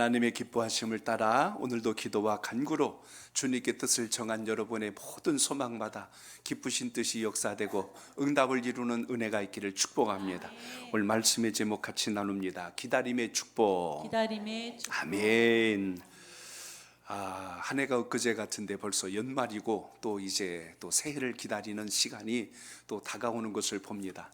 하나님의 기뻐하심을 따라 오늘도 기도와 간구로 주님께 뜻을 정한 여러분의 모든 소망마다 기쁘신 뜻이 역사되고 응답을 이루는 은혜가 있기를 축복합니다. 오늘 말씀의 제목 같이 나눕니다. 기다림의 축복. 기다림의 축복. 아멘. 한 해가 엊그제 같은데 벌써 연말이고 또 이제 또 새해를 기다리는 시간이 또 다가오는 것을 봅니다.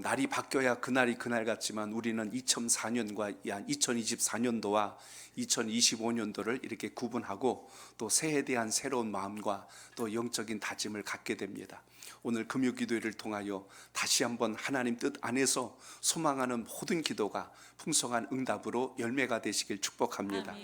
날이 바뀌어야 그날이 그날 같지만 우리는 2004년과 2024년도와 2025년도를 이렇게 구분하고 또 새해에 대한 새로운 마음과 또 영적인 다짐을 갖게 됩니다. 오늘 금요기도회를 통하여 다시 한번 하나님 뜻 안에서 소망하는 모든 기도가 풍성한 응답으로 열매가 되시길 축복합니다.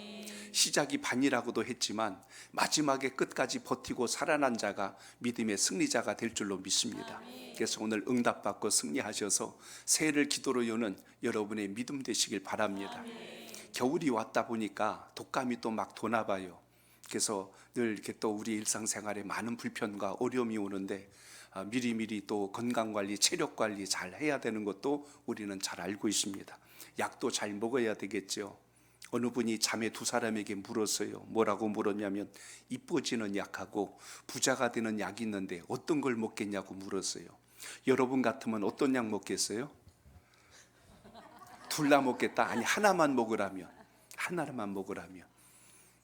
시작이 반이라고도 했지만 마지막에 끝까지 버티고 살아난 자가 믿음의 승리자가 될 줄로 믿습니다. 그래서 오늘 응답받고 승리하셔서 새해를 기도로 여는 여러분의 믿음 되시길 바랍니다. 겨울이 왔다 보니까 독감이 또 막 도나 봐요. 그래서 늘 이렇게 또 우리 일상생활에 많은 불편과 어려움이 오는데 미리미리 또 건강관리, 체력관리 잘 해야 되는 것도 우리는 잘 알고 있습니다. 약도 잘 먹어야 되겠죠. 어느 분이 자매 두 사람에게 물었어요. 뭐라고 물었냐면 이뻐지는 약하고 부자가 되는 약이 있는데 어떤 걸 먹겠냐고 물었어요. 여러분 같으면 어떤 약 먹겠어요? 둘 다 먹겠다? 아니 하나만 먹으라면.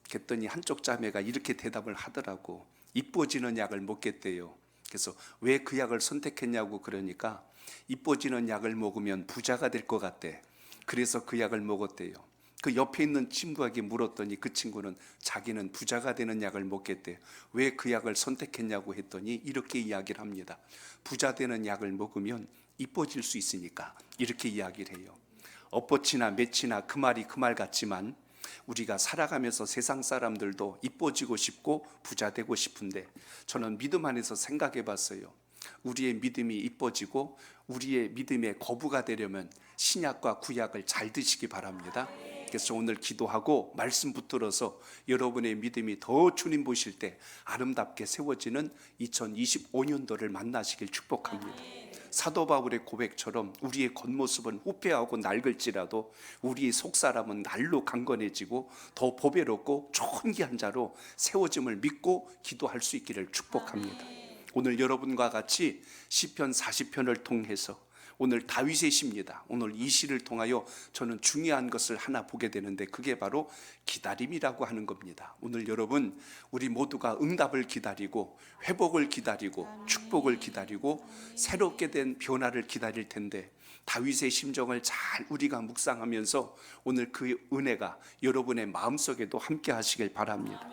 그랬더니 한쪽 자매가 이렇게 대답을 하더라고. 이뻐지는 약을 먹겠대요. 그래서 왜 그 약을 선택했냐고 그러니까 이뻐지는 약을 먹으면 부자가 될 것 같대. 그래서 그 약을 먹었대요. 그 옆에 있는 친구에게 물었더니 그 친구는 자기는 부자가 되는 약을 먹겠대. 왜 그 약을 선택했냐고 했더니 이렇게 이야기를 합니다. 부자 되는 약을 먹으면 이뻐질 수 있으니까 이렇게 이야기를 해요. 엇붙이나 맺히나 그 말이 그 말 같지만 우리가 살아가면서 세상 사람들도 이뻐지고 싶고 부자 되고 싶은데 저는 믿음 안에서 생각해 봤어요. 우리의 믿음이 이뻐지고 우리의 믿음의 거부가 되려면 신약과 구약을 잘 드시기 바랍니다. 그래서 오늘 기도하고 말씀 붙들어서 여러분의 믿음이 더 주님 보실 때 아름답게 세워지는 2025년도를 만나시길 축복합니다. 사도 바울의 고백처럼 우리의 겉모습은 후패하고 낡을지라도 우리의 속사람은 날로 강건해지고 더 보배롭고 존귀한 자로 세워짐을 믿고 기도할 수 있기를 축복합니다. 오늘 여러분과 같이 시편 40편을 통해서 오늘 다윗의 시입니다. 오늘 이 시를 통하여 저는 중요한 것을 하나 보게 되는데 그게 바로 기다림이라고 하는 겁니다. 오늘 여러분 우리 모두가 응답을 기다리고 회복을 기다리고 축복을 기다리고 새롭게 된 변화를 기다릴 텐데 다윗의 심정을 잘 우리가 묵상하면서 오늘 그 은혜가 여러분의 마음속에도 함께 하시길 바랍니다.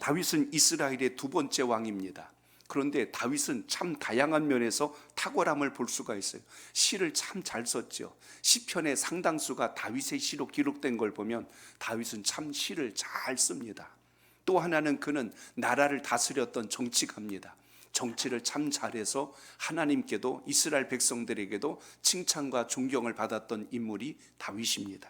다윗은 이스라엘의 두 번째 왕입니다. 그런데 다윗은 참 다양한 면에서 탁월함을 볼 수가 있어요. 시를 참 잘 썼죠. 시편의 상당수가 다윗의 시로 기록된 걸 보면 다윗은 참 시를 잘 씁니다. 또 하나는 그는 나라를 다스렸던 정치가입니다. 정치를 참 잘해서 하나님께도 이스라엘 백성들에게도 칭찬과 존경을 받았던 인물이 다윗입니다.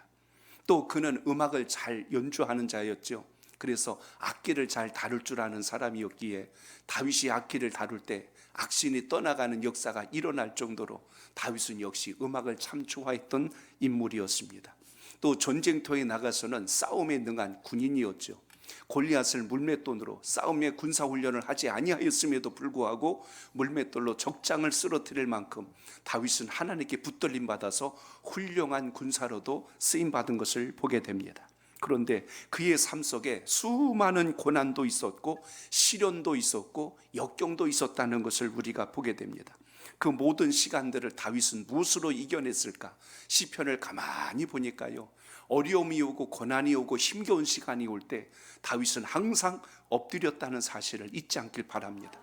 또 그는 음악을 잘 연주하는 자였죠. 그래서 악기를 잘 다룰 줄 아는 사람이었기에 다윗이 악기를 다룰 때 악신이 떠나가는 역사가 일어날 정도로 다윗은 역시 음악을 참 좋아했던 인물이었습니다. 또 전쟁터에 나가서는 싸움에 능한 군인이었죠. 골리앗을 물맷돌로 싸움의 군사훈련을 하지 아니하였음에도 불구하고 물맷돌로 적장을 쓰러뜨릴 만큼 다윗은 하나님께 붙들림 받아서 훌륭한 군사로도 쓰임받은 것을 보게 됩니다. 그런데 그의 삶 속에 수많은 고난도 있었고 시련도 있었고 역경도 있었다는 것을 우리가 보게 됩니다. 그 모든 시간들을 다윗은 무엇으로 이겨냈을까? 시편을 가만히 보니까요, 어려움이 오고 고난이 오고 힘겨운 시간이 올 때 다윗은 항상 엎드렸다는 사실을 잊지 않길 바랍니다.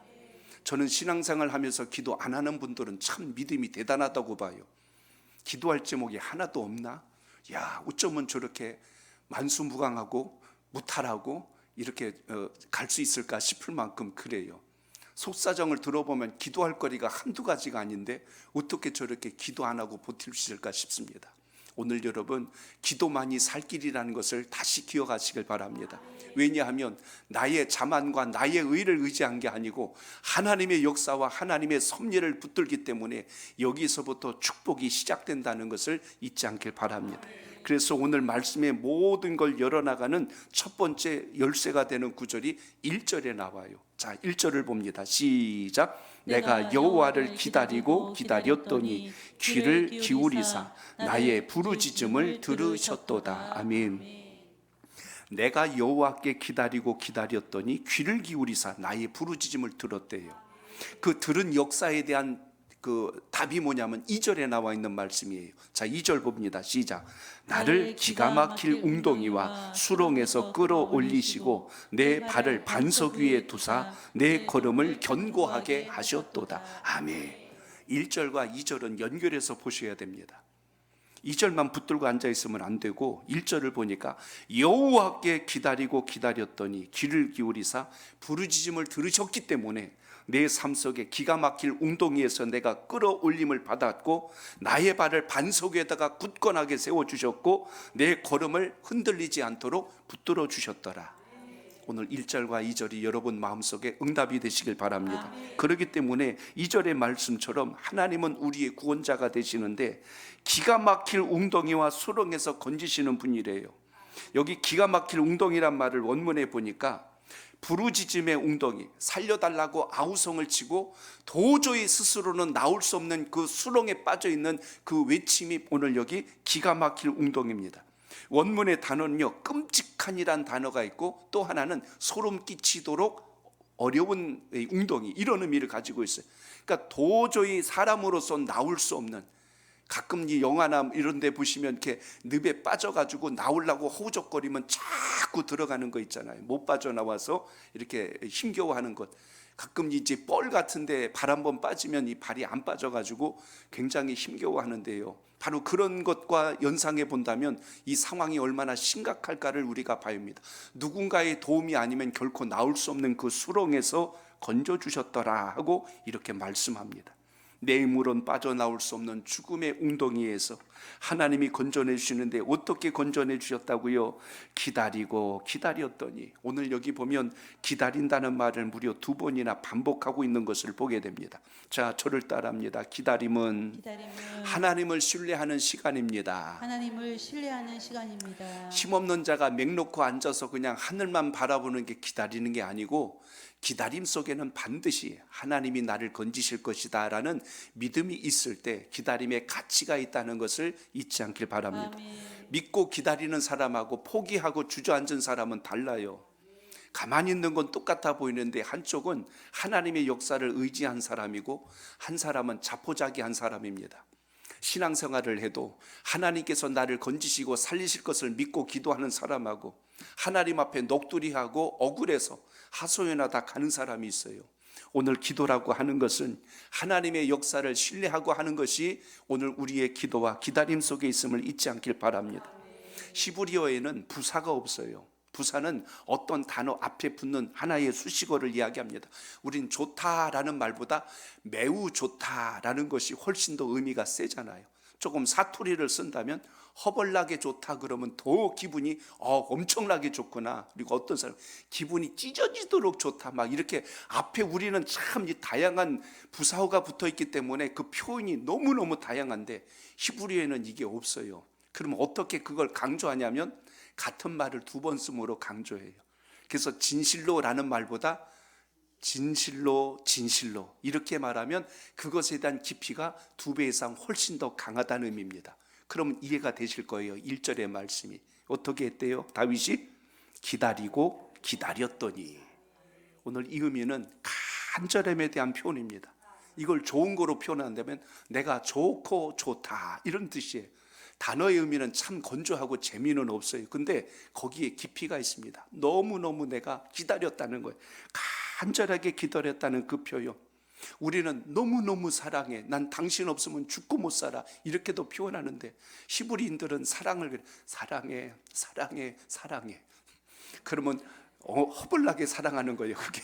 저는 신앙생활 하면서 기도 안 하는 분들은 참 믿음이 대단하다고 봐요. 기도할 제목이 하나도 없나? 야, 어쩌면 저렇게 만수무강하고 무탈하고 이렇게 갈 수 있을까 싶을 만큼 그래요. 속사정을 들어보면 기도할 거리가 한두 가지가 아닌데 어떻게 저렇게 기도 안 하고 버틸 수 있을까 싶습니다. 오늘 여러분 기도만이 살 길이라는 것을 다시 기억하시길 바랍니다. 왜냐하면 나의 자만과 나의 의를 의지한 게 아니고 하나님의 역사와 하나님의 섭리를 붙들기 때문에 여기서부터 축복이 시작된다는 것을 잊지 않길 바랍니다. 그래서 오늘 말씀의 모든 걸 열어나가는 첫 번째 열쇠가 되는 구절이 1절에 나와요. 자, 1절을 봅니다. 시작. 내가 여호와를 기다리고 기다렸더니 귀를 기울이사 나의 부르짖음을 들으셨도다. 아멘. 내가 여호와께 기다리고 기다렸더니 귀를 기울이사 나의 부르짖음을 들었대요. 그 들은 역사에 대한 그 답이 뭐냐면 2절에 나와 있는 말씀이에요. 자, 2절 봅니다. 시작. 나를 기가 막힐 웅덩이와 수렁에서 끌어올리시고 내 발을 반석 위에 두사 내 걸음을 견고하게 하셨도다. 아멘. 1절과 2절은 연결해서 보셔야 됩니다. 2절만 붙들고 앉아 있으면 안 되고 1절을 보니까 여호와께 기다리고 기다렸더니 귀를 기울이사 부르짖음을 들으셨기 때문에 내 삶 속에 기가 막힐 웅덩이에서 내가 끌어올림을 받았고 나의 발을 반석 위에다가 굳건하게 세워주셨고 내 걸음을 흔들리지 않도록 붙들어 주셨더라. 오늘 1절과 2절이 여러분 마음속에 응답이 되시길 바랍니다. 그렇기 때문에 2절의 말씀처럼 하나님은 우리의 구원자가 되시는데 기가 막힐 웅덩이와 수렁에서 건지시는 분이래요. 여기 기가 막힐 웅덩이란 말을 원문에 보니까 부르짖음의 웅덩이, 살려달라고 아우성을 치고 도저히 스스로는 나올 수 없는 그 수렁에 빠져있는 그 외침이 오늘 여기 기가 막힐 웅덩이입니다. 원문의 단어는요, 끔찍한이란 단어가 있고 또 하나는 소름 끼치도록 어려운 웅덩이, 이런 의미를 가지고 있어요. 그러니까 도저히 사람으로서 나올 수 없는, 가끔 이 영화나 이런 데 보시면 이렇게 늪에 빠져가지고 나오려고 허우적거리면 자꾸 들어가는 거 있잖아요. 못 빠져나와서 이렇게 힘겨워하는 것. 가끔 이제 뻘 같은데 발 한번 빠지면 이 발이 안 빠져가지고 굉장히 힘겨워하는데요. 바로 그런 것과 연상해 본다면 이 상황이 얼마나 심각할까를 우리가 봐야 합니다. 누군가의 도움이 아니면 결코 나올 수 없는 그 수렁에서 건져주셨더라 하고 이렇게 말씀합니다. 내 힘으로는 빠져나올 수 없는 죽음의 웅덩이에서 하나님이 건져내 주시는데 어떻게 건져내 주셨다고요? 기다리고 기다렸더니, 오늘 여기 보면 기다린다는 말을 무려 2번이나 반복하고 있는 것을 보게 됩니다. 자, 저를 따라합니다. 기다림은 하나님을 신뢰하는 시간입니다. 하나님을 신뢰하는 시간입니다. 힘없는 자가 맹 놓고 앉아서 그냥 하늘만 바라보는 게 기다리는 게 아니고, 기다림 속에는 반드시 하나님이 나를 건지실 것이다 라는 믿음이 있을 때 기다림에 가치가 있다는 것을 잊지 않길 바랍니다. 아멘. 믿고 기다리는 사람하고 포기하고 주저앉은 사람은 달라요. 가만히 있는 건 똑같아 보이는데 한쪽은 하나님의 역사를 의지한 사람이고 한 사람은 자포자기한 사람입니다. 신앙생활을 해도 하나님께서 나를 건지시고 살리실 것을 믿고 기도하는 사람하고 하나님 앞에 넋두리하고 억울해서 하소연하다 가는 사람이 있어요. 오늘 기도라고 하는 것은 하나님의 역사를 신뢰하고 하는 것이 오늘 우리의 기도와 기다림 속에 있음을 잊지 않길 바랍니다. 히브리어에는 부사가 없어요. 부사는 어떤 단어 앞에 붙는 하나의 수식어를 이야기합니다. 우린 좋다라는 말보다 매우 좋다라는 것이 훨씬 더 의미가 세잖아요. 조금 사투리를 쓴다면 허벌나게 좋다 그러면 더 기분이 엄청나게 좋구나. 그리고 어떤 사람 기분이 찢어지도록 좋다, 막 이렇게 앞에 우리는 참 다양한 부사어가 붙어 있기 때문에 그 표현이 너무너무 다양한데 히브리어에는 이게 없어요. 그러면 어떻게 그걸 강조하냐면 같은 말을 2번 쓰므로 강조해요. 그래서 진실로라는 말보다 진실로 진실로 이렇게 말하면 그것에 대한 깊이가 2배 이상 훨씬 더 강하다는 의미입니다. 그러면 이해가 되실 거예요. 1절의 말씀이 어떻게 했대요? 다윗이 기다리고 기다렸더니. 오늘 이 의미는 간절함에 대한 표현입니다. 이걸 좋은 거로 표현한다면 내가 좋고 좋다 이런 뜻이에요. 단어의 의미는 참 건조하고 재미는 없어요. 근데 거기에 깊이가 있습니다. 너무너무 내가 기다렸다는 거예요. 간절하게 기다렸다는 그 표현. 우리는 너무너무 사랑해, 난 당신 없으면 죽고 못 살아, 이렇게도 표현하는데 히브리인들은 사랑을 그래. 사랑해, 사랑해, 사랑해. 그러면 허벌나게 사랑하는 거예요. 그게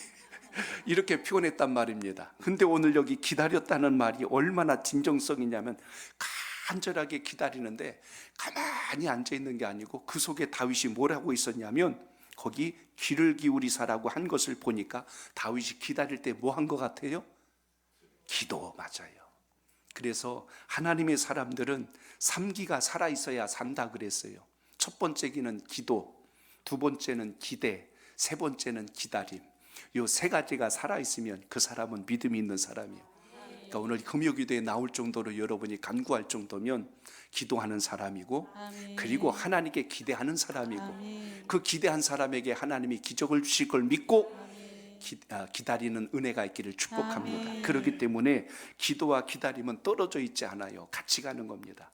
이렇게 표현했단 말입니다. 근데 오늘 여기 기다렸다는 말이 얼마나 진정성이냐면 간절하게 기다리는데 가만히 앉아있는 게 아니고 그 속에 다윗이 뭘 하고 있었냐면 거기 귀를 기울이사라고 한 것을 보니까 다윗이 기다릴 때 뭐 한 것 같아요? 기도. 맞아요. 그래서 하나님의 사람들은 3기가 살아있어야 산다 그랬어요. 첫 번째 기는 기도, 두 번째는 기대, 세 번째는 기다림. 요 세 가지가 살아있으면 그 사람은 믿음이 있는 사람이에요. 그러니까 오늘 금요기도에 나올 정도로 여러분이 간구할 정도면 기도하는 사람이고, 아멘. 그리고 하나님께 기대하는 사람이고, 아멘. 그 기대한 사람에게 하나님이 기적을 주실 걸 믿고 기다리는 은혜가 있기를 축복합니다. 아멘. 그렇기 때문에 기도와 기다림은 떨어져 있지 않아요. 같이 가는 겁니다.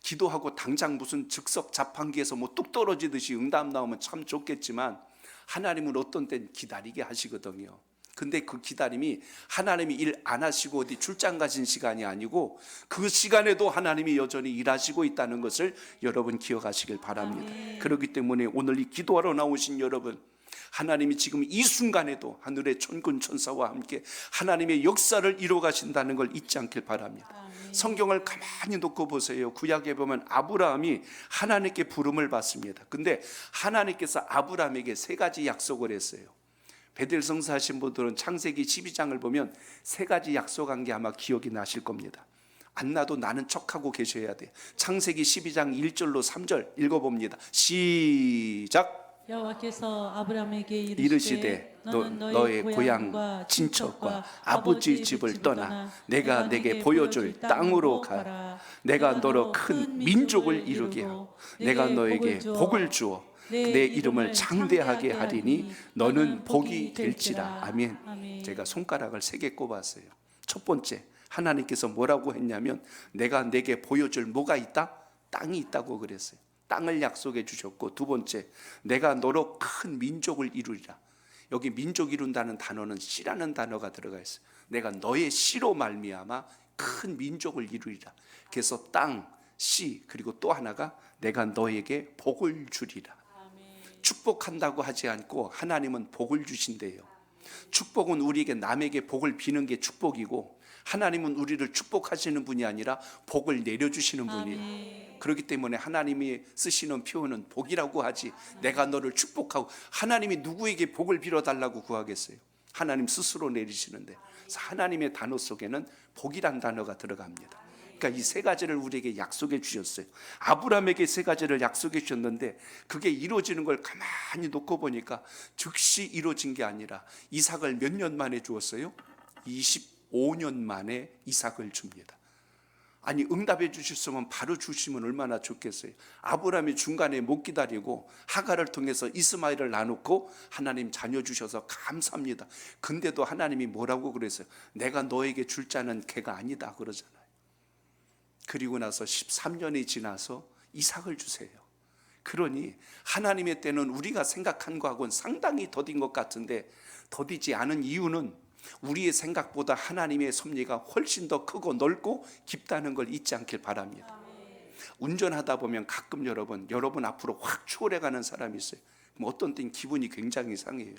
기도하고 당장 무슨 즉석 자판기에서 뭐 뚝 떨어지듯이 응답 나오면 참 좋겠지만, 하나님은 어떤 때는 기다리게 하시거든요. 근데 그 기다림이 하나님이 일 안 하시고 어디 출장 가신 시간이 아니고, 그 시간에도 하나님이 여전히 일하시고 있다는 것을 여러분 기억하시길 바랍니다. 그렇기 때문에 오늘 이 기도하러 나오신 여러분, 하나님이 지금 이 순간에도 하늘의 천군 천사와 함께 하나님의 역사를 이루어 가신다는 걸 잊지 않길 바랍니다. 성경을 가만히 놓고 보세요. 구약에 보면 아브라함이 하나님께 부름을 받습니다. 근데 하나님께서 아브라함에게 세 가지 약속을 했어요. 베델 성사하신 분들은 창세기 12장을 보면 세 가지 약속한 게 아마 기억이 나실 겁니다. 안 나도 나는 척하고 계셔야 돼요. 창세기 12장 1절로 3절 읽어봅니다. 시작. 여호와께서 아브라함에게 이르시되 너는 너의 고향과 친척과 아버지 집을 떠나 내가 내게 보여줄 땅으로 가라. 내가 너로 큰 민족을 이루게 하고 내가 너에게 복을 주어 내 이름을 장대하게 하리니 너는 복이 될지라. 아멘. 제가 손가락을 3개 꼽았어요. 첫 번째, 하나님께서 뭐라고 했냐면 내가 내게 보여줄 뭐가 있다? 땅이 있다고 그랬어요. 땅을 약속해 주셨고, 두 번째, 내가 너로 큰 민족을 이루리라. 여기 민족 이룬다는 단어는 씨라는 단어가 들어가 있어요. 내가 너의 씨로 말미암아 큰 민족을 이루리라. 그래서 땅, 씨, 그리고 또 하나가 내가 너에게 복을 주리라. 축복한다고 하지 않고 하나님은 복을 주신대요. 축복은 우리에게 남에게 복을 비는 게 축복이고, 하나님은 우리를 축복하시는 분이 아니라 복을 내려주시는 분이에요. 그렇기 때문에 하나님이 쓰시는 표현은 복이라고 하지, 내가 너를 축복하고, 하나님이 누구에게 복을 빌어달라고 구하겠어요? 하나님 스스로 내리시는데, 그래서 하나님의 단어 속에는 복이란 단어가 들어갑니다. 그러니까 이 세 가지를 우리에게 약속해 주셨어요. 아브라함에게 세 가지를 약속해 주셨는데 그게 이루어지는 걸 가만히 놓고 보니까 즉시 이루어진 게 아니라 이삭을 몇 년 만에 주었어요? 25년 만에 이삭을 줍니다. 아니, 응답해 주셨으면 바로 주시면 얼마나 좋겠어요. 아브라함이 중간에 못 기다리고 하갈을 통해서 이스마엘을 나누고 하나님 자녀 주셔서 감사합니다. 근데도 하나님이 뭐라고 그랬어요? 내가 너에게 줄 자는 걔가 아니다 그러잖아요. 그리고 나서 13년이 지나서 이삭을 주세요. 그러니 하나님의 때는 우리가 생각한 거하고는 상당히 더딘 것 같은데, 더디지 않은 이유는 우리의 생각보다 하나님의 섭리가 훨씬 더 크고 넓고 깊다는 걸 잊지 않길 바랍니다. 운전하다 보면 가끔 여러분 앞으로 확 추월해가는 사람이 있어요. 그럼 어떤 때는 기분이 굉장히 상해요.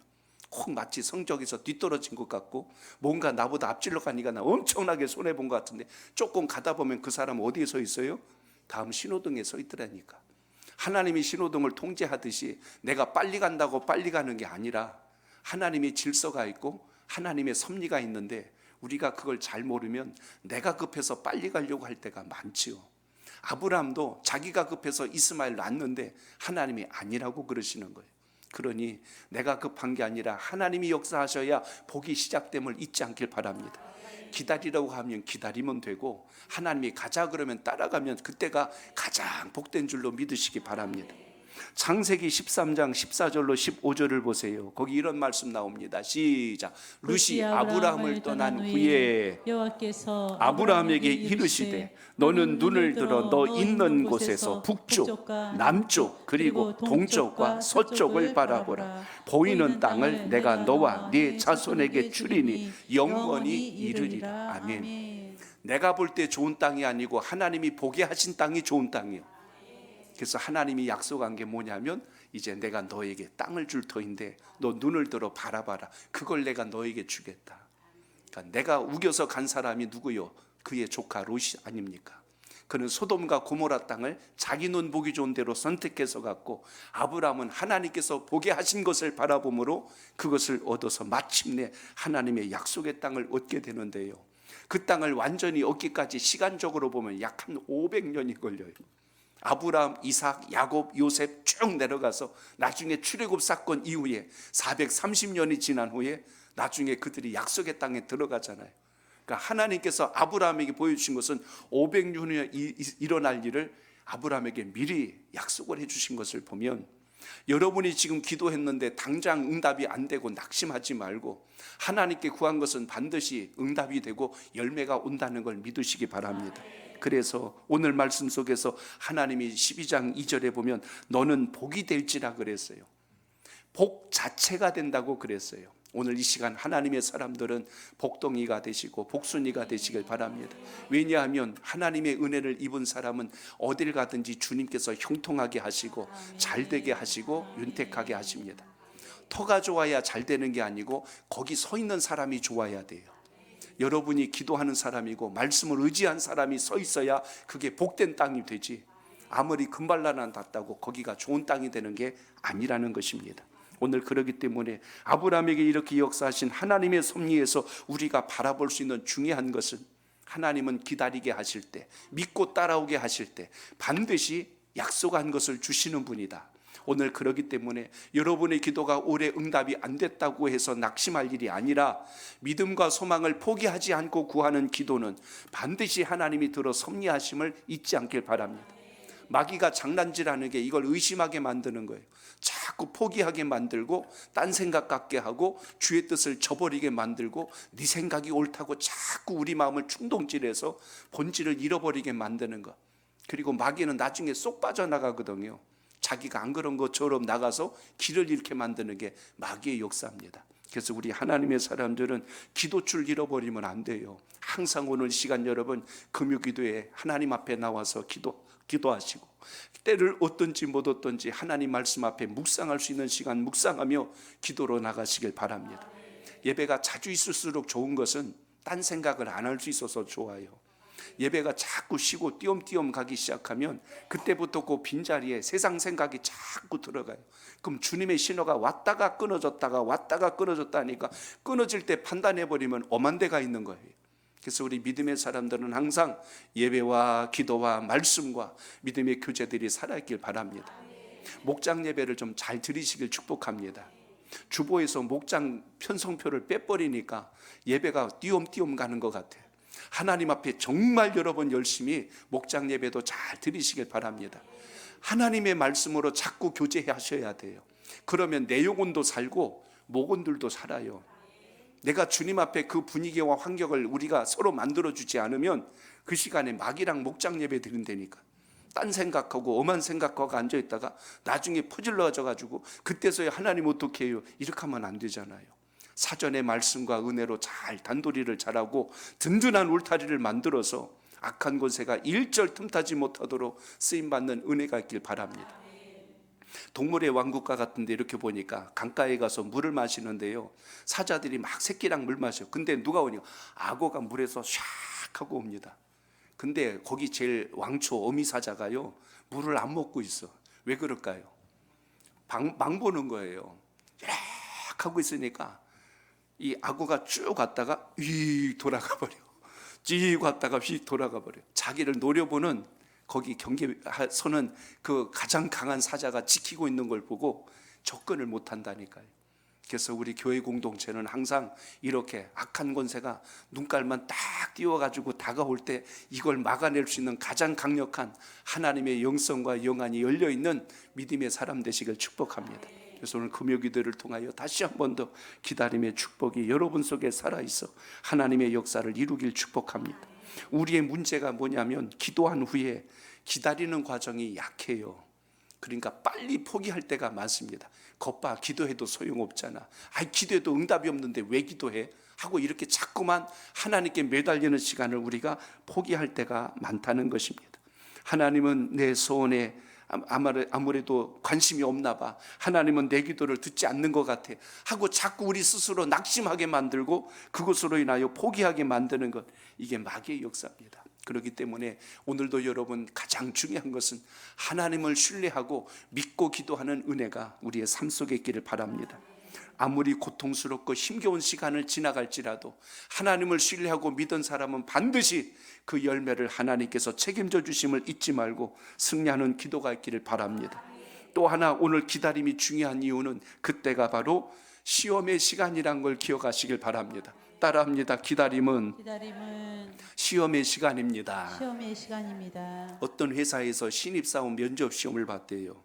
꼭 마치 성적에서 뒤떨어진 것 같고, 뭔가 나보다 앞질러 가니까 나 엄청나게 손해본 것 같은데, 조금 가다 보면 그 사람 어디에 서 있어요? 다음 신호등에 서 있더라니까. 하나님이 신호등을 통제하듯이 내가 빨리 간다고 빨리 가는 게 아니라 하나님의 질서가 있고 하나님의 섭리가 있는데, 우리가 그걸 잘 모르면 내가 급해서 빨리 가려고 할 때가 많지요. 아브라함도 자기가 급해서 이스마엘 낳았는데 하나님이 아니라고 그러시는 거예요. 그러니 내가 급한 게 아니라 하나님이 역사하셔야 복이 시작됨을 잊지 않길 바랍니다. 기다리라고 하면 기다리면 되고, 하나님이 가자 그러면 따라가면 그때가 가장 복된 줄로 믿으시기 바랍니다. 창세기 13장 14절로 15절을 보세요. 거기 이런 말씀 나옵니다. 시작. 룻이 아브라함을 떠난 후에 여호와께서 아브라함에게 이르시되 너는 눈을 들어 너 있는 곳에서 북쪽, 남쪽, 그리고 동쪽과 서쪽을 바라보라. 보이는 땅을 내가 너와 네 자손에게 주리니 영원히 이르리라. 아멘. 내가 볼 때 좋은 땅이 아니고 하나님이 보게 하신 땅이 좋은 땅이에요. 그래서 하나님이 약속한 게 뭐냐면, 이제 내가 너에게 땅을 줄 터인데 너 눈을 들어 바라봐라. 그걸 내가 너에게 주겠다. 그러니까 내가 우겨서 간 사람이 누구요? 그의 조카 롯이 아닙니까? 그는 소돔과 고모라 땅을 자기 눈 보기 좋은 대로 선택해서 갔고, 아브라함은 하나님께서 보게 하신 것을 바라보므로 그것을 얻어서 마침내 하나님의 약속의 땅을 얻게 되는데요. 그 땅을 완전히 얻기까지 시간적으로 보면 약 한 500년이 걸려요. 아브라함, 이삭, 야곱, 요셉 쭉 내려가서 나중에 출애굽 사건 이후에 430년이 지난 후에 나중에 그들이 약속의 땅에 들어가잖아요. 그러니까 하나님께서 아브라함에게 보여주신 것은 500년에 일어날 일을 아브라함에게 미리 약속을 해주신 것을 보면, 여러분이 지금 기도했는데 당장 응답이 안 되고 낙심하지 말고 하나님께 구한 것은 반드시 응답이 되고 열매가 온다는 걸 믿으시기 바랍니다. 그래서 오늘 말씀 속에서 하나님이 12장 2절에 보면 너는 복이 될지라 그랬어요. 복 자체가 된다고 그랬어요. 오늘 이 시간 하나님의 사람들은 복덩이가 되시고 복순이가 되시길 바랍니다. 왜냐하면 하나님의 은혜를 입은 사람은 어딜 가든지 주님께서 형통하게 하시고 잘되게 하시고 윤택하게 하십니다. 터가 좋아야 잘 되는 게 아니고 거기 서 있는 사람이 좋아야 돼요. 여러분이 기도하는 사람이고 말씀을 의지한 사람이 서 있어야 그게 복된 땅이 되지, 아무리 금발라난 닿다고 거기가 좋은 땅이 되는 게 아니라는 것입니다. 오늘 그러기 때문에 아브라함에게 이렇게 역사하신 하나님의 섭리에서 우리가 바라볼 수 있는 중요한 것은, 하나님은 기다리게 하실 때, 믿고 따라오게 하실 때 반드시 약속한 것을 주시는 분이다. 오늘 그러기 때문에 여러분의 기도가 올해 응답이 안 됐다고 해서 낙심할 일이 아니라 믿음과 소망을 포기하지 않고 구하는 기도는 반드시 하나님이 들어 섭리하심을 잊지 않길 바랍니다. 마귀가 장난질하는 게 이걸 의심하게 만드는 거예요. 자꾸 포기하게 만들고 딴 생각 갖게 하고 주의 뜻을 저버리게 만들고 네 생각이 옳다고 자꾸 우리 마음을 충동질해서 본질을 잃어버리게 만드는 것. 그리고 마귀는 나중에 쏙 빠져나가거든요. 자기가 안 그런 것처럼 나가서 길을 잃게 만드는 게 마귀의 역사입니다. 그래서 우리 하나님의 사람들은 기도줄 잃어버리면 안 돼요. 항상 오늘 시간 여러분 금요기도에 하나님 앞에 나와서 기도하시고, 때를 얻든지 못 얻든지 하나님 말씀 앞에 묵상할 수 있는 시간 묵상하며 기도로 나가시길 바랍니다. 예배가 자주 있을수록 좋은 것은 딴 생각을 안 할 수 있어서 좋아요. 예배가 자꾸 쉬고 띄엄띄엄 가기 시작하면 그때부터 그 빈자리에 세상 생각이 자꾸 들어가요. 그럼 주님의 신호가 왔다가 끊어졌다가 왔다가 끊어졌다니까 끊어질 때 판단해버리면 엄한 데가 있는 거예요. 그래서 우리 믿음의 사람들은 항상 예배와 기도와 말씀과 믿음의 교제들이 살아있길 바랍니다. 목장 예배를 좀 잘 드리시길 축복합니다. 주보에서 목장 편성표를 빼버리니까 예배가 띄엄띄엄 가는 것 같아요. 하나님 앞에 정말 여러분 열심히 목장 예배도 잘 드리시길 바랍니다. 하나님의 말씀으로 자꾸 교제하셔야 돼요. 그러면 내 영혼도 살고 목원들도 살아요. 내가 주님 앞에 그 분위기와 환경을 우리가 서로 만들어주지 않으면 그 시간에 마귀랑 목장 예배 드린다니까 딴 생각하고 엄한 생각하고 앉아있다가 나중에 퍼질러져가지고 그때서야 하나님 어떻게 해요? 이렇게 하면 안 되잖아요. 사전의 말씀과 은혜로 잘 단도리를 잘하고 든든한 울타리를 만들어서 악한 권세가 일절 틈타지 못하도록 쓰임받는 은혜가 있길 바랍니다. 동물의 왕국과 같은데 이렇게 보니까 강가에 가서 물을 마시는데요, 사자들이 막 새끼랑 물 마셔요. 근데 누가 오니까 악어가 물에서 샥 하고 옵니다. 근데 거기 제일 왕초 어미사자가요 물을 안 먹고 있어. 왜 그럴까요? 망 보는 거예요. 이렇게 하고 있으니까 이 악어가 쭉 갔다가 휙 돌아가 버려. 쭉 갔다가 휙 돌아가 버려. 자기를 노려보는 거기 경계선은 그 가장 강한 사자가 지키고 있는 걸 보고 접근을 못 한다니까요. 그래서 우리 교회 공동체는 항상 이렇게 악한 권세가 눈깔만 딱 띄워가지고 다가올 때 이걸 막아낼 수 있는 가장 강력한 하나님의 영성과 영안이 열려있는 믿음의 사람 되시길 축복합니다. 그래서 오늘 금요기도를 통하여 다시 한 번 더 기다림의 축복이 여러분 속에 살아있어 하나님의 역사를 이루길 축복합니다. 우리의 문제가 뭐냐면 기도한 후에 기다리는 과정이 약해요. 그러니까 빨리 포기할 때가 많습니다. 겉봐 기도해도 소용없잖아. 기도해도 응답이 없는데 왜 기도해? 하고 이렇게 자꾸만 하나님께 매달리는 시간을 우리가 포기할 때가 많다는 것입니다. 하나님은 내 소원에 아무래도 관심이 없나 봐. 하나님은 내 기도를 듣지 않는 것 같아 하고 자꾸 우리 스스로 낙심하게 만들고 그것으로 인하여 포기하게 만드는 것, 이게 마귀의 역사입니다. 그렇기 때문에 오늘도 여러분 가장 중요한 것은 하나님을 신뢰하고 믿고 기도하는 은혜가 우리의 삶 속에 있기를 바랍니다. 아무리 고통스럽고 힘겨운 시간을 지나갈지라도 하나님을 신뢰하고 믿은 사람은 반드시 그 열매를 하나님께서 책임져 주심을 잊지 말고 승리하는 기도가 있기를 바랍니다. 또 하나 오늘 기다림이 중요한 이유는 그때가 바로 시험의 시간이란 걸 기억하시길 바랍니다. 따라합니다. 기다림은 시험의 시간입니다. 시험의 시간입니다. 어떤 회사에서 신입사원 면접 시험을 봤대요.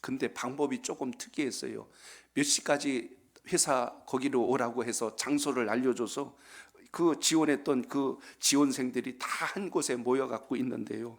근데 방법이 조금 특이했어요. 몇 시까지 회사 거기로 오라고 해서 장소를 알려줘서 그 지원했던 그 지원생들이 다 한 곳에 모여갖고 있는데요.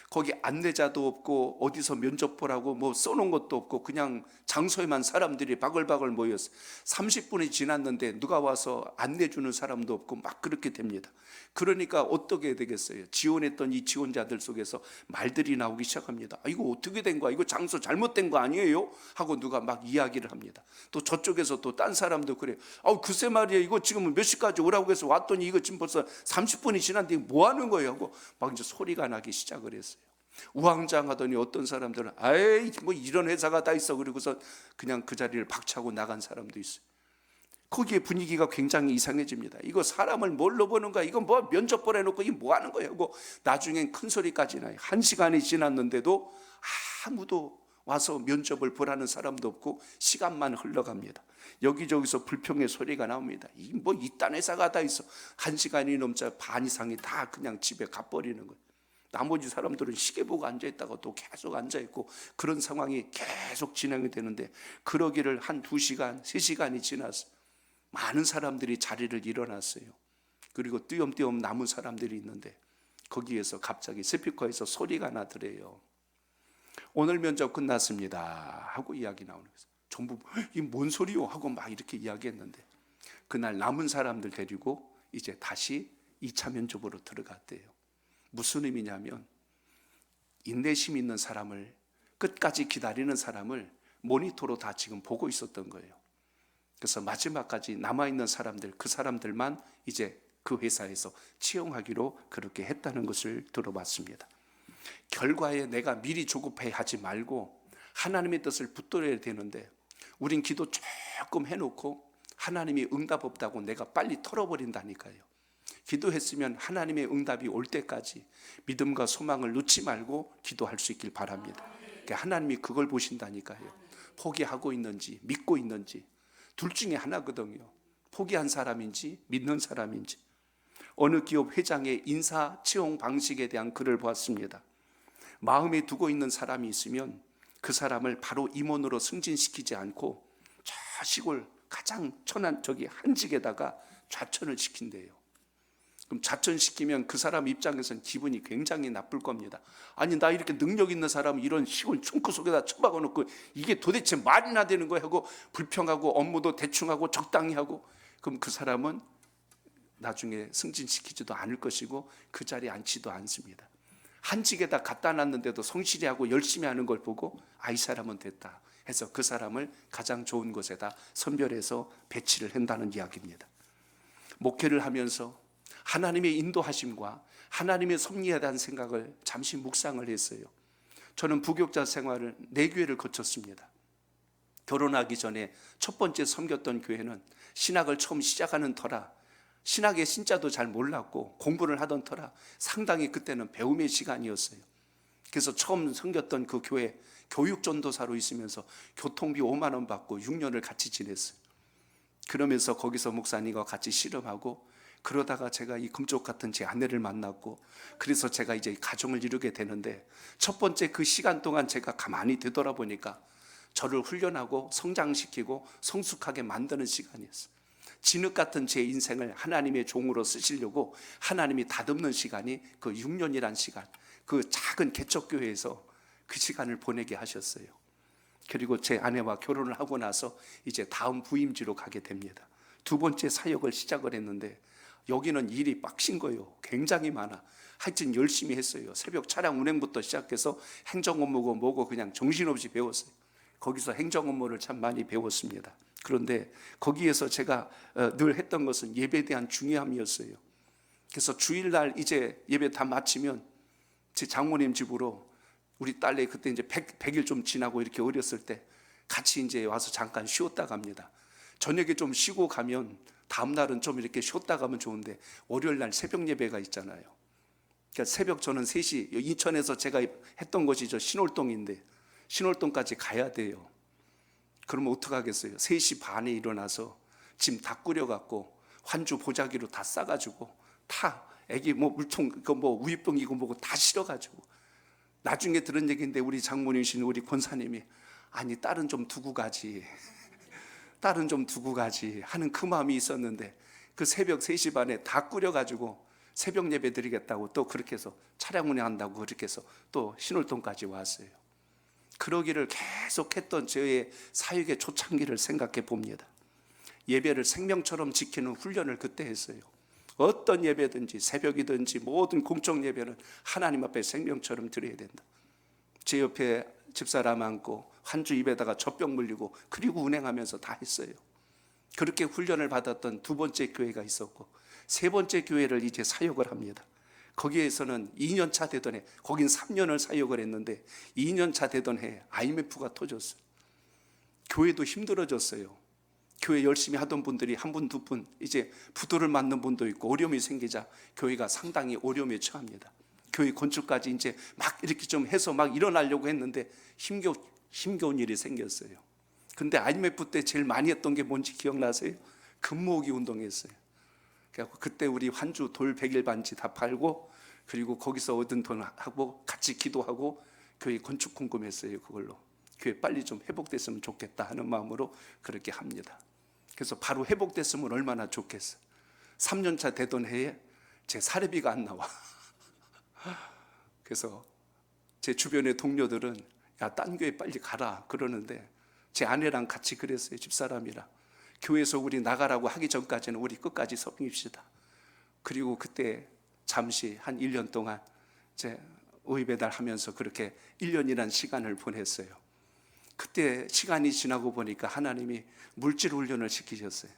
거기 안내자도 없고 어디서 면접 보라고 뭐 써놓은 것도 없고 그냥 장소에만 사람들이 바글바글 모였어요. 30분이 지났는데 누가 와서 안내주는 사람도 없고 막 그렇게 됩니다. 그러니까 어떻게 되겠어요? 지원했던 이 지원자들 속에서 말들이 나오기 시작합니다. 이거 어떻게 된 거야? 이거 장소 잘못된 거 아니에요? 하고 누가 막 이야기를 합니다. 또 저쪽에서 또 딴 사람도 그래요. 글쎄 말이야, 이거 지금 몇 시까지 오라고 해서 왔더니 이거 지금 벌써 30분이 지났는데 뭐 하는 거예요? 하고 막 이제 소리가 나기 시작을 했어요. 우왕좌왕하더니 어떤 사람들은 아이 뭐 이런 회사가 다 있어, 그리고서 그냥 그 자리를 박차고 나간 사람도 있어요. 거기에 분위기가 굉장히 이상해집니다. 이거 사람을 뭘로 보는 거야? 이거 뭐 면접 보내놓고 이게 뭐 하는 거야? 하고 나중엔 큰 소리까지 나요. 1시간이 지났는데도 아무도 와서 면접을 보라는 사람도 없고 시간만 흘러갑니다. 여기저기서 불평의 소리가 나옵니다. 이 뭐 이딴 회사가 다 있어. 1시간이 넘자 반 이상이 다 그냥 집에 가버리는 거예요. 나머지 사람들은 시계 보고 앉아있다가 또 계속 앉아있고 그런 상황이 계속 진행이 되는데 그러기를 한 2시간, 3시간이 지났어요. 많은 사람들이 자리를 일어났어요. 그리고 띄엄띄엄 남은 사람들이 있는데 거기에서 갑자기 스피커에서 소리가 나더래요. 오늘 면접 끝났습니다 하고 이야기 나오는 거예요. 전부 이 뭔 소리요? 하고 막 이렇게 이야기했는데 그날 남은 사람들 데리고 이제 다시 2차 면접으로 들어갔대요. 무슨 의미냐면 인내심 있는 사람을, 끝까지 기다리는 사람을 모니터로 다 지금 보고 있었던 거예요. 그래서 마지막까지 남아있는 사람들, 그 사람들만 이제 그 회사에서 채용하기로 그렇게 했다는 것을 들어봤습니다. 결과에 내가 미리 조급해하지 말고 하나님의 뜻을 붙들어야 되는데 우린 기도 조금 해놓고 하나님이 응답 없다고 내가 빨리 털어버린다니까요. 기도했으면 하나님의 응답이 올 때까지 믿음과 소망을 놓지 말고 기도할 수 있길 바랍니다. 그러니까 하나님이 그걸 보신다니까요. 포기하고 있는지 믿고 있는지 둘 중에 하나거든요. 포기한 사람인지 믿는 사람인지. 어느 기업 회장의 인사 채용 방식에 대한 글을 보았습니다. 마음에 두고 있는 사람이 있으면 그 사람을 바로 임원으로 승진시키지 않고 저 시골 가장 천한 저기 한직에다가 좌천을 시킨대요. 그럼 좌천시키면 그 사람 입장에서는 기분이 굉장히 나쁠 겁니다. 아니 나 이렇게 능력 있는 사람을 이런 시골 촌크 속에다 처박아 놓고 이게 도대체 말이나 되는 거야 하고 불평하고 업무도 대충 하고 적당히 하고 그럼 그 사람은 나중에 승진시키지도 않을 것이고 그 자리에 앉지도 않습니다. 한직에다 갖다 놨는데도 성실히 하고 열심히 하는 걸 보고 이 사람은 됐다 해서 그 사람을 가장 좋은 곳에다 선별해서 배치를 한다는 이야기입니다. 목회를 하면서 하나님의 인도하심과 하나님의 섭리에 대한 생각을 잠시 묵상을 했어요. 저는 부교육자 생활을 4교회를 거쳤습니다. 결혼하기 전에 첫 번째 섬겼던 교회는 신학을 처음 시작하는 터라 신학의 신자도 잘 몰랐고 공부를 하던 터라 상당히 그때는 배움의 시간이었어요. 그래서 처음 섬겼던 그 교회 교육전도사로 있으면서 교통비 5만 원 받고 6년을 같이 지냈어요. 그러면서 거기서 목사님과 같이 씨름하고 그러다가 제가 이 금쪽 같은 제 아내를 만났고 그래서 제가 이제 가정을 이루게 되는데 첫 번째 그 시간 동안 제가 가만히 되돌아보니까 저를 훈련하고 성장시키고 성숙하게 만드는 시간이었어요. 진흙 같은 제 인생을 하나님의 종으로 쓰시려고 하나님이 다듬는 시간이 그 6년이란 시간, 그 작은 개척교회에서 그 시간을 보내게 하셨어요. 그리고 제 아내와 결혼을 하고 나서 이제 다음 부임지로 가게 됩니다. 두 번째 사역을 시작을 했는데 여기는 일이 빡신 거예요. 굉장히 많아. 하여튼 열심히 했어요. 새벽 차량 운행부터 시작해서 행정 업무고 뭐고 그냥 정신없이 배웠어요. 거기서 행정 업무를 참 많이 배웠습니다. 그런데 거기에서 제가 늘 했던 것은 예배에 대한 중요함이었어요. 그래서 주일날 이제 예배 다 마치면 제 장모님 집으로 우리 딸내 그때 이제 100일 좀 지나고 이렇게 어렸을 때 같이 이제 와서 잠깐 쉬었다 갑니다. 저녁에 좀 쉬고 가면 다음 날은 좀 이렇게 쉬었다 가면 좋은데 월요일 날 새벽 예배가 있잖아요. 그러니까 새벽 저는 3시 인천에서 제가 했던 곳이 저 신월동인데 신월동까지 가야 돼요. 그러면 어떡하겠어요? 3시 반에 일어나서 짐 다 꾸려갖고 환주 보자기로 다 싸가지고 다 애기 뭐 물통 그 뭐 우유병이고 뭐고 다 실어가지고 나중에 들은 얘기인데 우리 장모님이신 우리 권사님이 아니 딸은 좀 두고 가지 딸은 좀 두고 가지 하는 그 마음이 있었는데 그 새벽 3시 반에 다 꾸려가지고 새벽 예배 드리겠다고 또 그렇게 해서 차량 운행한다고 그렇게 해서 또 신월동까지 왔어요. 그러기를 계속했던 저의 사역의 초창기를 생각해 봅니다. 예배를 생명처럼 지키는 훈련을 그때 했어요. 어떤 예배든지 새벽이든지 모든 공적 예배는 하나님 앞에 생명처럼 드려야 된다. 제 옆에 집사람 앉고 한 주 입에다가 젖병 물리고 그리고 운행하면서 다 했어요. 그렇게 훈련을 받았던 두 번째 교회가 있었고 세 번째 교회를 이제 사역을 합니다. 거기에서는 2년 차 되던 해, 거긴 3년을 사역을 했는데 2년 차 되던 해 IMF가 터졌어요. 교회도 힘들어졌어요. 교회 열심히 하던 분들이 한 분, 두 분 이제 부도를 맞는 분도 있고 어려움이 생기자 교회가 상당히 어려움에 처합니다. 교회 건축까지 이제 막 이렇게 좀 해서 막 일어나려고 했는데 힘겨운 일이 생겼어요. 근데 IMF 때 제일 많이 했던 게 뭔지 기억나세요? 금모으기 운동했어요. 그래서 그때 우리 환주 돌 100일 반지 다 팔고 그리고 거기서 얻은 돈하고 같이 기도하고 교회 건축 궁금했어요. 그걸로 교회 빨리 좀 회복됐으면 좋겠다 하는 마음으로 그렇게 합니다. 그래서 바로 회복됐으면 얼마나 좋겠어요. 3년차 되던 해에 제 사례비가 안 나와. 그래서 제 주변의 동료들은 야, 딴 교회 빨리 가라 그러는데 제 아내랑 같이 그랬어요. 집사람이랑 교회에서 우리 나가라고 하기 전까지는 우리 끝까지 섬깁시다. 그리고 그때 잠시 한 1년 동안 제 의회 배달하면서 그렇게 1년이라는 시간을 보냈어요. 그때 시간이 지나고 보니까 하나님이 물질 훈련을 시키셨어요.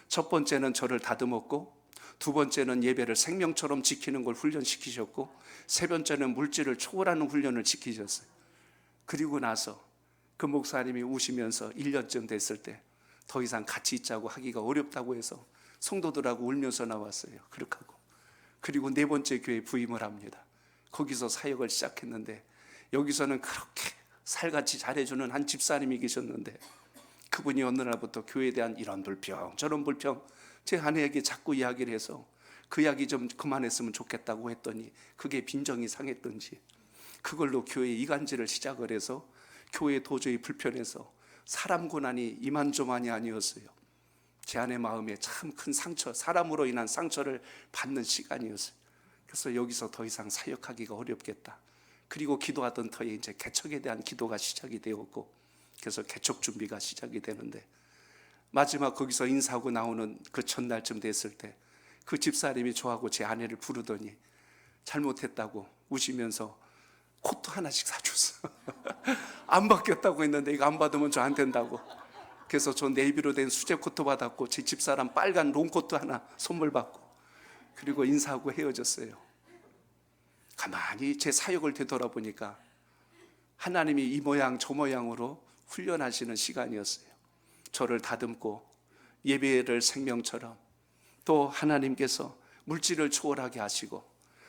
첫 번째는 저를 다듬었고 두 번째는 예배를 생명처럼 지키는 걸 훈련시키셨고 세 번째는 물질을 초월하는 훈련을 시키셨어요. 그리고 나서 그 목사님이 우시면서 1년쯤 됐을 때 더 이상 같이 있자고 하기가 어렵다고 해서 성도들하고 울면서 나왔어요. 그렇게 하고 그리고 네 번째 교회에 부임을 합니다. 거기서 사역을 시작했는데 여기서는 그렇게 살같이 잘해주는 한 집사님이 계셨는데 그분이 어느 날부터 교회에 대한 이런 불평 저런 불평 제 아내에게 자꾸 이야기를 해서 그 이야기 좀 그만했으면 좋겠다고 했더니 그게 빈정이 상했던지 그걸로 교회 이간질을 시작을 해서 교회에 도저히 불편해서 사람 고난이 이만저만이 아니었어요. 제 아내 마음에 참 큰 상처, 사람으로 인한 상처를 받는 시간이었어요. 그래서 여기서 더 이상 사역하기가 어렵겠다. 그리고 기도하던 터에 이제 개척에 대한 기도가 시작이 되었고 그래서 개척 준비가 시작이 되는데 마지막 거기서 인사하고 나오는 그 첫날쯤 됐을 때 그 집사님이 저하고 제 아내를 부르더니 잘못했다고 우시면서 코트 하나씩 사줬어. 안 바뀌었다고 했는데 이거 안 받으면 저 안 된다고. 그래서 저 네이비로 된 수제 코트 받았고 제 집사람 빨간 롱코트 하나 선물 받고 그리고 인사하고 헤어졌어요. 가만히 제 사역을 되돌아보니까 하나님이 이 모양 저 모양으로 훈련하시는 시간이었어요. 저를 다듬고 예배를 생명처럼 또 하나님께서 물질을 초월하게 하시고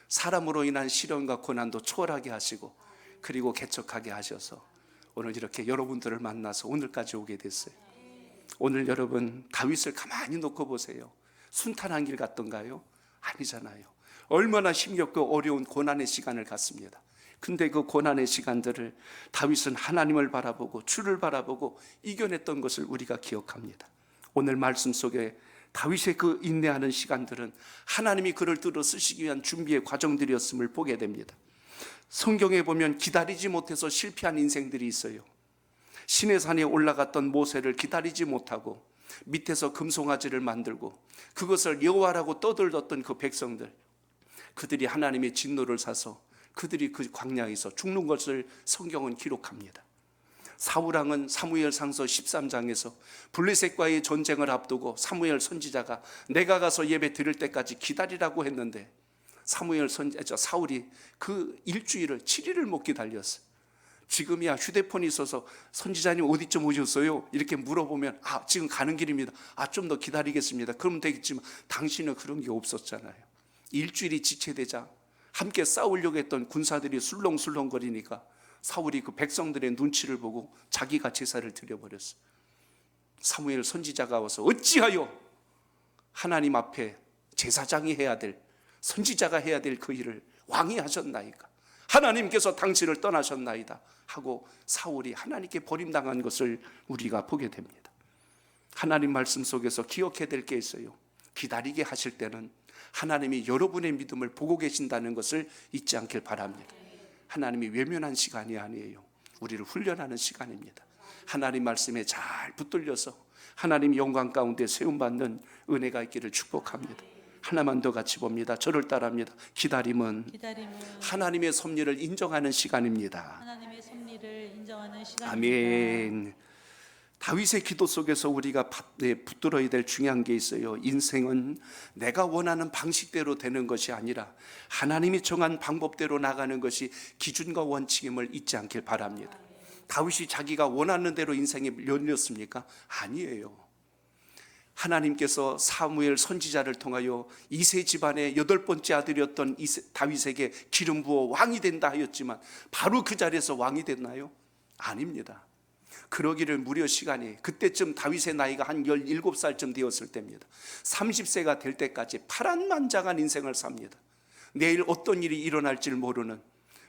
사람으로 인한 시련과 고난도 초월하게 하시고 그리고 개척하게 하셔서 오늘 이렇게 여러분들을 만나서 오늘까지 오게 됐어요. 오늘 여러분 다윗을 가만히 놓고 보세요. 순탄한 길 같던가요? 아니잖아요. 얼마나 힘겹고 어려운 고난의 시간을 갖습니다. 근데 그 고난의 시간들을 다윗은 하나님을 바라보고 주를 바라보고 이겨냈던 것을 우리가 기억합니다. 오늘 말씀 속에 다윗의 그 인내하는 시간들은 하나님이 그를 들어 쓰시기 위한 준비의 과정들이었음을 보게 됩니다. 성경에 보면 기다리지 못해서 실패한 인생들이 있어요. 시내산에 올라갔던 모세를 기다리지 못하고 밑에서 금송아지를 만들고 그것을 여호와라고 떠들었던 그 백성들, 그들이 하나님의 진노를 사서 그들이 그 광야에서 죽는 것을 성경은 기록합니다. 사울왕은 사무엘상서 13장에서 블레셋과의 전쟁을 앞두고 사무엘 선지자가 내가 가서 예배 드릴 때까지 기다리라고 했는데 사울이 그 일주일을 7일을 못 기다렸어요. 지금이야 휴대폰이 있어서 선지자님 어디쯤 오셨어요? 이렇게 물어보면 지금 가는 길입니다. 좀 더 기다리겠습니다. 그러면 되겠지만 당신은 그런 게 없었잖아요. 일주일이 지체되자 함께 싸우려고 했던 군사들이 술렁술렁거리니까 사울이 그 백성들의 눈치를 보고 자기가 제사를 드려버렸어요. 사무엘 선지자가 와서 어찌하여 하나님 앞에 제사장이 해야 될, 선지자가 해야 될 그 일을 왕이 하셨나이까? 하나님께서 당신을 떠나셨나이다 하고 사울이 하나님께 버림당한 것을 우리가 보게 됩니다. 하나님 말씀 속에서 기억해야 될 게 있어요. 기다리게 하실 때는 하나님이 여러분의 믿음을 보고 계신다는 것을 잊지 않길 바랍니다. 하나님이 외면한 시간이 아니에요. 우리를 훈련하는 시간입니다. 하나님 말씀에 잘 붙들려서 하나님 영광 가운데 세움받는 은혜가 있기를 축복합니다. 하나만 더 같이 봅니다. 저를 따라합니다. 기다림은 하나님의 섭리를 인정하는 시간입니다. 하나님의 섭리를 인정하는 시간입니다. 아멘. 다윗의 기도 속에서 우리가 붙들어야 될 중요한 게 있어요. 인생은 내가 원하는 방식대로 되는 것이 아니라 하나님이 정한 방법대로 나가는 것이 기준과 원칙임을 잊지 않길 바랍니다. 다윗이 자기가 원하는 대로 인생이 열렸습니까? 아니에요. 하나님께서 사무엘 선지자를 통하여 이세 집안의 8번째 아들이었던 다윗에게 기름 부어 왕이 된다 하였지만 바로 그 자리에서 왕이 됐나요? 아닙니다. 그러기를 무려 시간이, 그때쯤 다윗의 나이가 한 17살쯤 되었을 때입니다. 30세가 될 때까지 파란만장한 인생을 삽니다. 내일 어떤 일이 일어날지 모르는,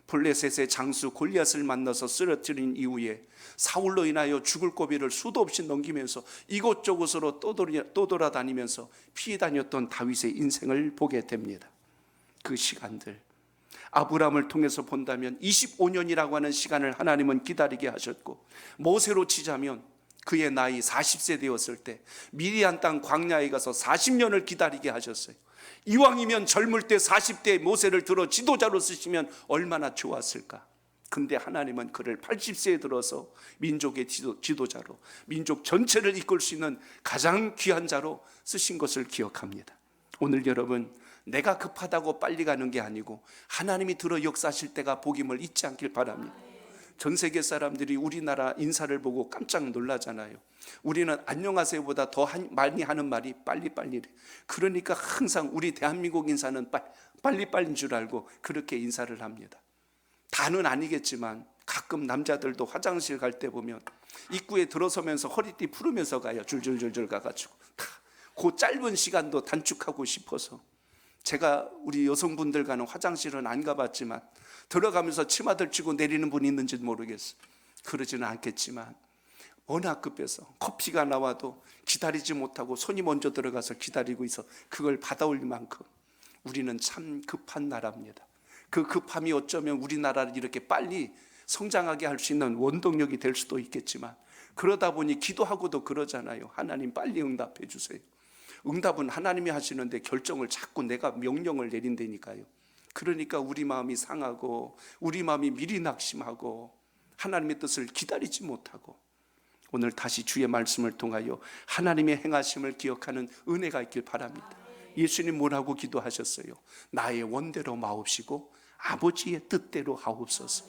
블레셋의 장수 골리앗을 만나서 쓰러뜨린 이후에 사울로 인하여 죽을 고비를 수도 없이 넘기면서 이곳저곳으로 떠돌아다니면서 피해 다녔던 다윗의 인생을 보게 됩니다. 그 시간들, 아브라함을 통해서 본다면 25년이라고 하는 시간을 하나님은 기다리게 하셨고, 모세로 치자면 그의 나이 40세 되었을 때 미디안 땅 광야에 가서 40년을 기다리게 하셨어요. 이왕이면 젊을 때 40대 모세를 들어 지도자로 쓰시면 얼마나 좋았을까. 근데 하나님은 그를 80세에 들어서 민족의 지도자로, 민족 전체를 이끌 수 있는 가장 귀한 자로 쓰신 것을 기억합니다. 오늘 여러분, 내가 급하다고 빨리 가는 게 아니고 하나님이 들어 역사하실 때가 복임을 잊지 않길 바랍니다. 전 세계 사람들이 우리나라 인사를 보고 깜짝 놀라잖아요. 우리는 안녕하세요보다 더 많이 하는 말이 빨리빨리래. 그러니까 항상 우리 대한민국 인사는 빨리빨리인 줄 알고 그렇게 인사를 합니다. 다는 아니겠지만 가끔 남자들도 화장실 갈 때 보면 입구에 들어서면서 허리띠 풀으면서 가요. 줄줄줄줄 가가지고 그 짧은 시간도 단축하고 싶어서. 제가 우리 여성분들 가는 화장실은 안 가봤지만 들어가면서 치마들 치고 내리는 분이 있는지 모르겠어요. 그러지는 않겠지만 워낙 급해서 커피가 나와도 기다리지 못하고 손이 먼저 들어가서 기다리고 있어 그걸 받아올 만큼 우리는 참 급한 나라입니다. 그 급함이 어쩌면 우리나라를 이렇게 빨리 성장하게 할 수 있는 원동력이 될 수도 있겠지만, 그러다 보니 기도하고도 그러잖아요. 하나님 빨리 응답해 주세요. 응답은 하나님이 하시는데 결정을 자꾸 내가 명령을 내린다니까요. 그러니까 우리 마음이 상하고 우리 마음이 미리 낙심하고 하나님의 뜻을 기다리지 못하고, 오늘 다시 주의 말씀을 통하여 하나님의 행하심을 기억하는 은혜가 있길 바랍니다. 예수님 뭐라고 기도하셨어요? 나의 원대로 마옵시고 아버지의 뜻대로 하옵소서.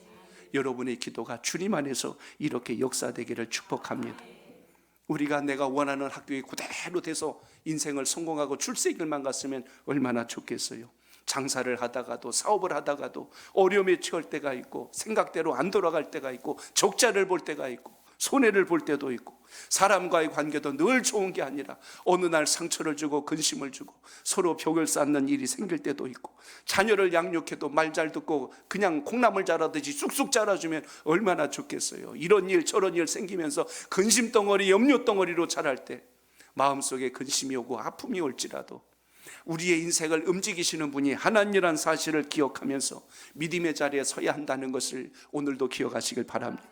여러분의 기도가 주님 안에서 이렇게 역사되기를 축복합니다. 우리가 내가 원하는 학교에 그대로 돼서 인생을 성공하고 출세길만 갔으면 얼마나 좋겠어요. 장사를 하다가도 사업을 하다가도 어려움에 처할 때가 있고 생각대로 안 돌아갈 때가 있고 적자를 볼 때가 있고 손해를 볼 때도 있고, 사람과의 관계도 늘 좋은 게 아니라 어느 날 상처를 주고 근심을 주고 서로 벽을 쌓는 일이 생길 때도 있고, 자녀를 양육해도 말 잘 듣고 그냥 콩나물 자라듯이 쑥쑥 자라주면 얼마나 좋겠어요. 이런 일 저런 일 생기면서 근심덩어리 염려덩어리로 자랄 때 마음속에 근심이 오고 아픔이 올지라도 우리의 인생을 움직이시는 분이 하나님이란 사실을 기억하면서 믿음의 자리에 서야 한다는 것을 오늘도 기억하시길 바랍니다.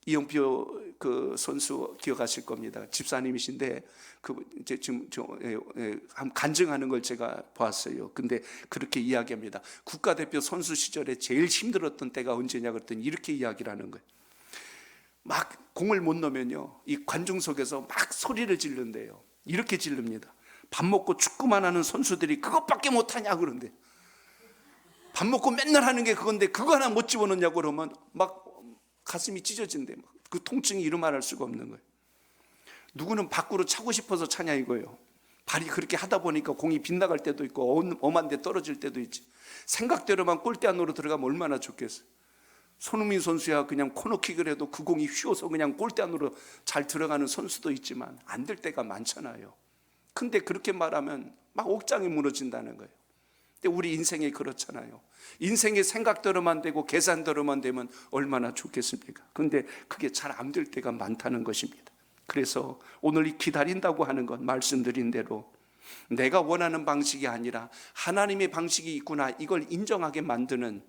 이영표 그 선수 기억하실 겁니다. 집사님이신데 이제 지금 간증하는 걸 제가 봤어요. 근데 그렇게 이야기합니다. 국가대표 선수 시절에 제일 힘들었던 때가 언제냐 그랬더니 이렇게 이야기를 하는 거예요. 막 공을 못 넣으면요, 이 관중석에서 막 소리를 지른대요. 이렇게 지릅니다. 밥 먹고 축구만 하는 선수들이 그것밖에 못하냐 그런데, 밥 먹고 맨날 하는 게 그건데 그거 하나 못 집어넣냐고 그러면 막 가슴이 찢어진대. 그 통증이 이루 말할 수가 없는 거예요. 누구는 밖으로 차고 싶어서 차냐 이거예요. 발이 그렇게 하다 보니까 공이 빗나갈 때도 있고 엄한 데 떨어질 때도 있지. 생각대로만 골대 안으로 들어가면 얼마나 좋겠어요. 손흥민 선수야 그냥 코너킥을 해도 그 공이 휘어서 그냥 골대 안으로 잘 들어가는 선수도 있지만 안 될 때가 많잖아요. 근데 그렇게 말하면 막 옥장이 무너진다는 거예요. 근데 우리 인생이 그렇잖아요. 인생의 생각대로만 되고 계산대로만 되면 얼마나 좋겠습니까? 근데 그게 잘 안 될 때가 많다는 것입니다. 그래서 오늘 이 기다린다고 하는 건 말씀드린 대로 내가 원하는 방식이 아니라 하나님의 방식이 있구나, 이걸 인정하게 만드는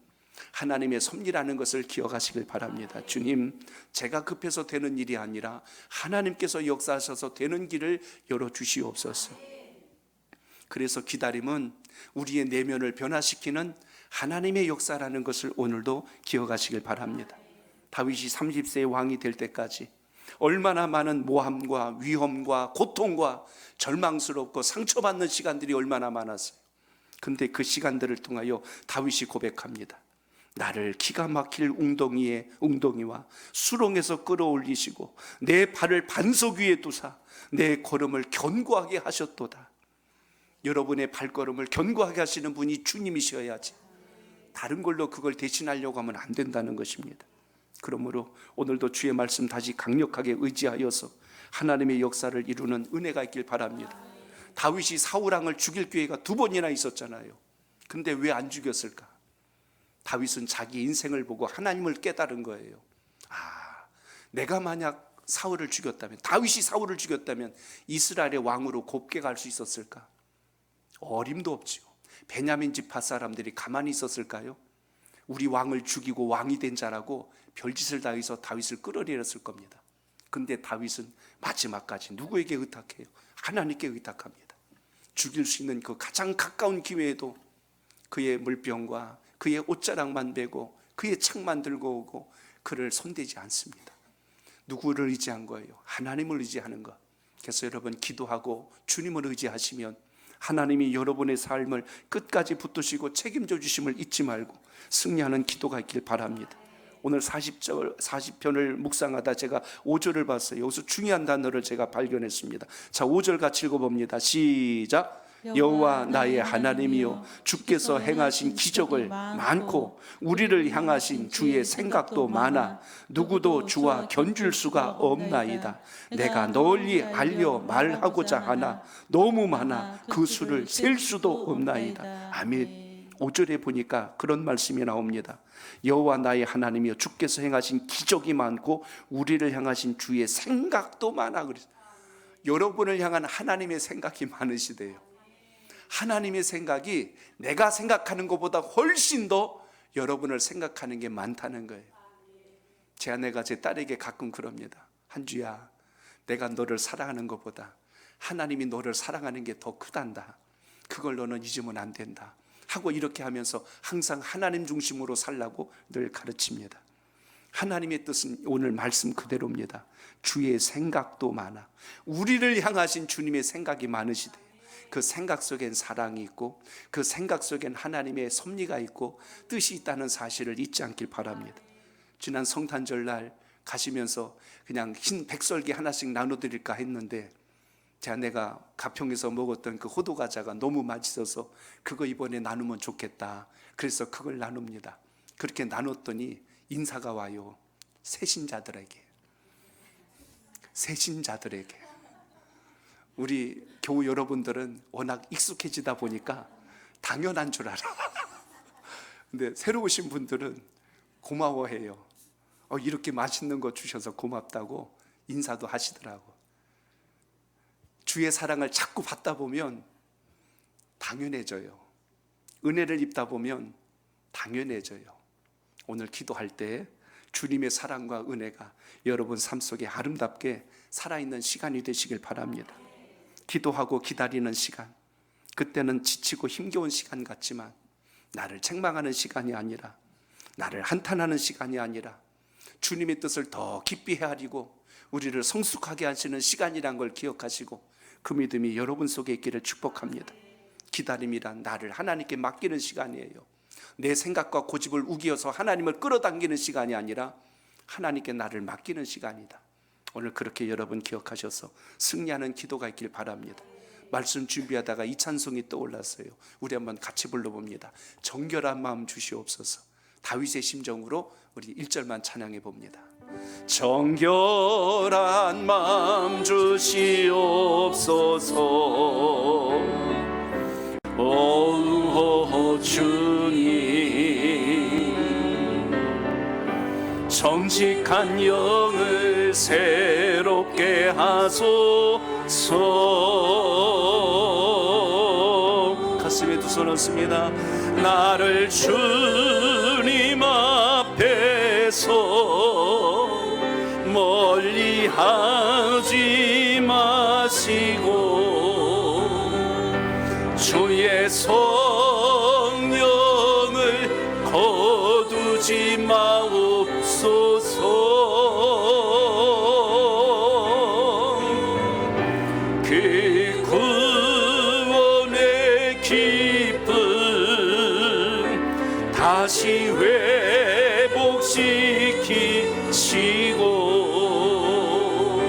하나님의 섭리라는 것을 기억하시길 바랍니다. 주님, 제가 급해서 되는 일이 아니라 하나님께서 역사하셔서 되는 길을 열어주시옵소서. 그래서 기다림은 우리의 내면을 변화시키는 하나님의 역사라는 것을 오늘도 기억하시길 바랍니다. 다윗이 30세의 왕이 될 때까지 얼마나 많은 모함과 위험과 고통과 절망스럽고 상처받는 시간들이 얼마나 많았어요. 근데 그 시간들을 통하여 다윗이 고백합니다. 나를 기가 막힐 웅덩이와 수렁에서 끌어올리시고 내 발을 반석 위에 두사 내 걸음을 견고하게 하셨도다. 여러분의 발걸음을 견고하게 하시는 분이 주님이셔야지 다른 걸로 그걸 대신하려고 하면 안 된다는 것입니다. 그러므로 오늘도 주의 말씀 다시 강력하게 의지하여서 하나님의 역사를 이루는 은혜가 있길 바랍니다. 다윗이 사울왕을 죽일 기회가 2번이나 있었잖아요. 근데 왜 안 죽였을까? 다윗은 자기 인생을 보고 하나님을 깨달은 거예요. 내가 만약 사울을 죽였다면, 다윗이 사울을 죽였다면 이스라엘의 왕으로 곱게 갈 수 있었을까? 어림도 없지요. 베냐민 지파 사람들이 가만히 있었을까요? 우리 왕을 죽이고 왕이 된 자라고 별짓을 다 해서 다윗을 끌어내렸을 겁니다. 근데 다윗은 마지막까지 누구에게 의탁해요? 하나님께 의탁합니다. 죽일 수 있는 그 가장 가까운 기회에도 그의 물병과 그의 옷자락만 베고 그의 창만 들고 오고 그를 손대지 않습니다. 누구를 의지한 거예요? 하나님을 의지하는 것. 그래서 여러분 기도하고 주님을 의지하시면 하나님이 여러분의 삶을 끝까지 붙드시고 책임져 주심을 잊지 말고 승리하는 기도가 있길 바랍니다. 오늘 40편을 묵상하다 제가 5절을 봤어요. 여기서 중요한 단어를 제가 발견했습니다. 자, 5절 같이 읽어봅니다. 시작. 여호와 나의 하나님이여, 주께서 행하신 기적을 많고 우리를 향하신 주의 생각도 많아 누구도 주와 견줄 수가 없나이다. 내가 널리 알려 말하고자 하나 너무 많아 그 수를 셀 수도 없나이다. 아멘. 5절에 보니까 그런 말씀이 나옵니다. 여호와 나의 하나님이여, 주께서 행하신 기적이 많고 우리를 향하신 주의 생각도 많아. 그랬어요. 여러분을 향한 하나님의 생각이 많으시대요. 하나님의 생각이 내가 생각하는 것보다 훨씬 더 여러분을 생각하는 게 많다는 거예요. 제 아내가 제 딸에게 가끔 그럽니다. 한주야, 내가 너를 사랑하는 것보다 하나님이 너를 사랑하는 게 더 크단다. 그걸 너는 잊으면 안 된다 하고 이렇게 하면서 항상 하나님 중심으로 살라고 늘 가르칩니다. 하나님의 뜻은 오늘 말씀 그대로입니다. 주의 생각도 많아. 우리를 향하신 주님의 생각이 많으시대요. 그 생각 속엔 사랑이 있고 그 생각 속엔 하나님의 섭리가 있고 뜻이 있다는 사실을 잊지 않길 바랍니다. 지난 성탄절날 가시면서 그냥 흰 백설기 하나씩 나눠드릴까 했는데 제 아내가 가평에서 먹었던 그 호두과자가 너무 맛있어서 그거 이번에 나누면 좋겠다. 그래서 그걸 나눕니다. 그렇게 나눴더니 인사가 와요. 새신자들에게. 우리 교우 여러분들은 워낙 익숙해지다 보니까 당연한 줄 알아. 근데 새로 오신 분들은 고마워해요. 이렇게 맛있는 거 주셔서 고맙다고 인사도 하시더라고. 주의 사랑을 자꾸 받다 보면 당연해져요. 은혜를 입다 보면 당연해져요. 오늘 기도할 때 주님의 사랑과 은혜가 여러분 삶 속에 아름답게 살아있는 시간이 되시길 바랍니다. 기도하고 기다리는 시간, 그때는 지치고 힘겨운 시간 같지만 나를 책망하는 시간이 아니라, 나를 한탄하는 시간이 아니라 주님의 뜻을 더 깊이 헤아리고 우리를 성숙하게 하시는 시간이란 걸 기억하시고 그 믿음이 여러분 속에 있기를 축복합니다. 기다림이란 나를 하나님께 맡기는 시간이에요. 내 생각과 고집을 우기어서 하나님을 끌어당기는 시간이 아니라 하나님께 나를 맡기는 시간이다. 오늘 그렇게 여러분 기억하셔서 승리하는 기도가 있길 바랍니다. 말씀 준비하다가 이 찬송이 떠올랐어요. 우리 한번 같이 불러봅니다. 정결한 마음 주시옵소서. 다윗의 심정으로 우리 1절만 찬양해 봅니다. 정결한 마음 주시옵소서. 오 주님, 정직한 영을 새롭게 하소서. 가슴에 두 손 얹습니다. 나를 주님 앞에서 멀리 하지 마시고 주의 성령을 거두지 마옵소서. 그 구원의 기쁨 다시 회복시키시고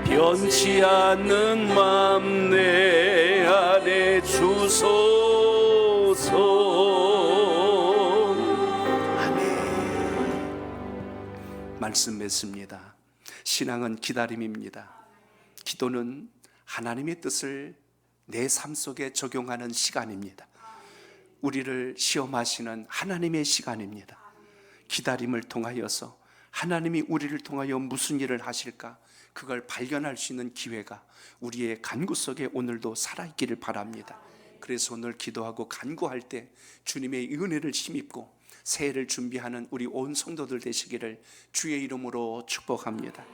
변치 않는 맘 내 안에 주소서. 아멘. 말씀 맺습니다. 신앙은 기다림입니다. 기도는 하나님의 뜻을 내 삶 속에 적용하는 시간입니다. 우리를 시험하시는 하나님의 시간입니다. 기다림을 통하여서 하나님이 우리를 통하여 무슨 일을 하실까, 그걸 발견할 수 있는 기회가 우리의 간구 속에 오늘도 살아있기를 바랍니다. 그래서 오늘 기도하고 간구할 때 주님의 은혜를 힘입고 새해를 준비하는 우리 온 성도들 되시기를 주의 이름으로 축복합니다.